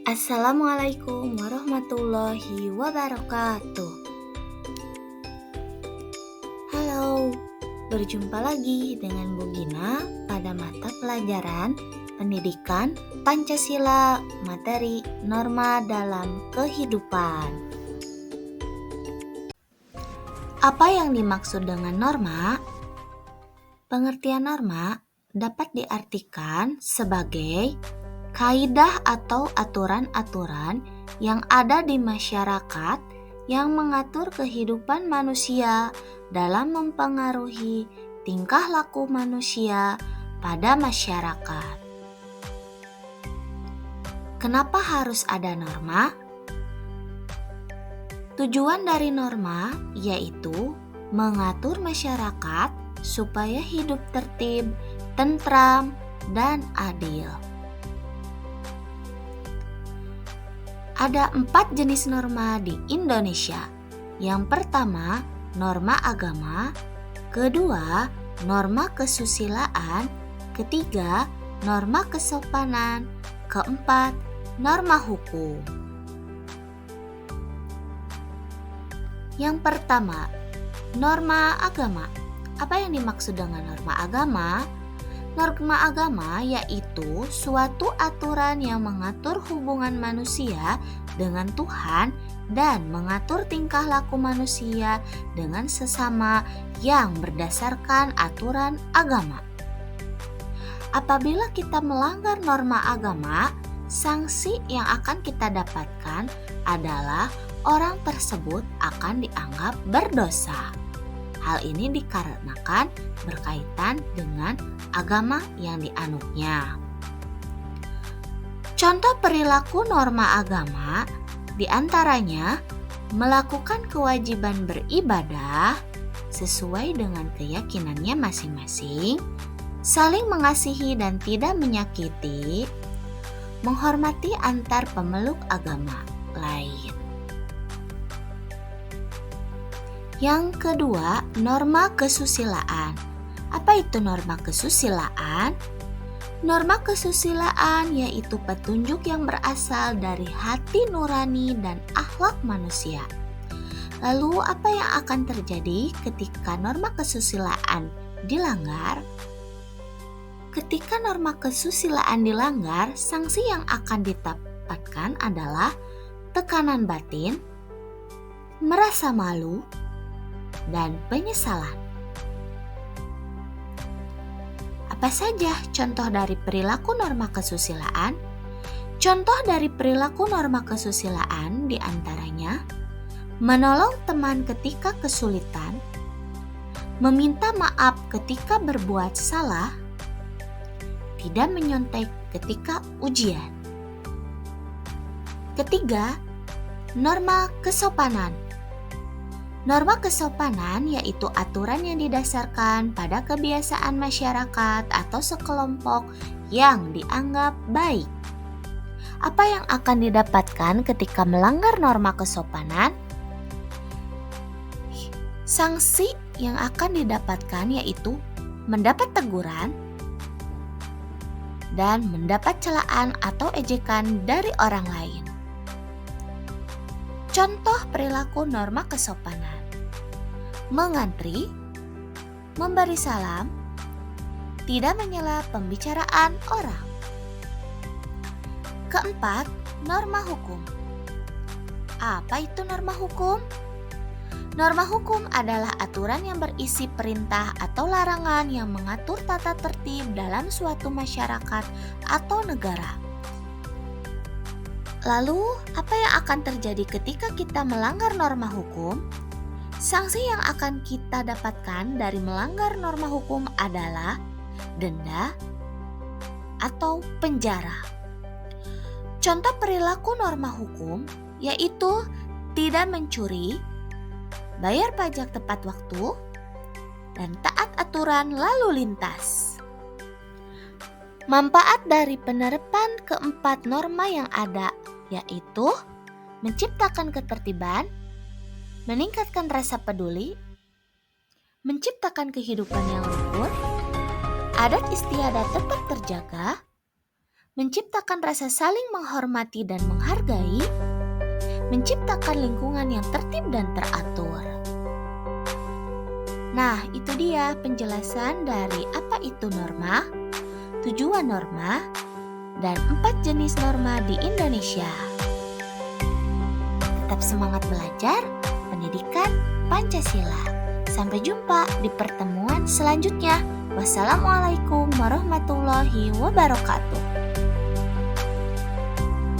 Assalamualaikum warahmatullahi wabarakatuh. Halo, berjumpa lagi dengan Bu Gina pada mata pelajaran Pendidikan Pancasila materi norma dalam kehidupan. Apa yang dimaksud dengan norma? Pengertian norma dapat diartikan sebagai kaidah atau aturan-aturan yang ada di masyarakat yang mengatur kehidupan manusia dalam mempengaruhi tingkah laku manusia pada masyarakat. Kenapa harus ada norma? Tujuan dari norma yaitu mengatur masyarakat supaya hidup tertib, tentram, dan adil. Ada 4 jenis norma di Indonesia. Yang pertama, norma agama. Kedua, norma kesusilaan. Ketiga, norma kesopanan. Keempat, norma hukum. Yang pertama, norma agama. Apa yang dimaksud dengan norma agama? Norma agama yaitu suatu aturan yang mengatur hubungan manusia dengan Tuhan dan mengatur tingkah laku manusia dengan sesama yang berdasarkan aturan agama. Apabila kita melanggar norma agama, sanksi yang akan kita dapatkan adalah orang tersebut akan dianggap berdosa. Hal ini dikarenakan berkaitan dengan agama yang dianutnya. Contoh perilaku norma agama diantaranya melakukan kewajiban beribadah sesuai dengan keyakinannya masing-masing, saling mengasihi dan tidak menyakiti, menghormati antar pemeluk agama lain. Yang kedua, norma kesusilaan. Apa itu norma kesusilaan? Norma kesusilaan yaitu petunjuk yang berasal dari hati nurani dan akhlak manusia. Lalu apa yang akan terjadi ketika norma kesusilaan dilanggar? Ketika norma kesusilaan dilanggar, sanksi yang akan didapatkan adalah tekanan batin, merasa malu, dan penyesalan. Apa saja contoh dari perilaku norma kesusilaan? Contoh dari perilaku norma kesusilaan diantaranya menolong teman ketika kesulitan, meminta maaf ketika berbuat salah, tidak menyontek ketika ujian. Ketiga, norma kesopanan. Norma kesopanan yaitu aturan yang didasarkan pada kebiasaan masyarakat atau sekelompok yang dianggap baik. Apa yang akan didapatkan ketika melanggar norma kesopanan? Sanksi yang akan didapatkan yaitu mendapat teguran dan mendapat celaan atau ejekan dari orang lain. Contoh perilaku norma kesopanan: mengantri, memberi salam, tidak menyela pembicaraan orang. Keempat, norma hukum. Apa itu norma hukum? Norma hukum adalah aturan yang berisi perintah atau larangan yang mengatur tata tertib dalam suatu masyarakat atau negara. Lalu, apa yang akan terjadi ketika kita melanggar norma hukum? Sanksi yang akan kita dapatkan dari melanggar norma hukum adalah denda atau penjara. Contoh perilaku norma hukum yaitu tidak mencuri, bayar pajak tepat waktu, dan taat aturan lalu lintas. Manfaat dari penerapan keempat norma yang ada yaitu menciptakan ketertiban, meningkatkan rasa peduli, menciptakan kehidupan yang rukun, adat istiadat tetap terjaga, menciptakan rasa saling menghormati dan menghargai, menciptakan lingkungan yang tertib dan teratur. Nah, itu dia penjelasan dari apa itu norma, tujuan norma, dan 4 jenis norma di Indonesia. Tetap semangat belajar, pendidikan Pancasila. Sampai jumpa di pertemuan selanjutnya. Wassalamualaikum warahmatullahi wabarakatuh.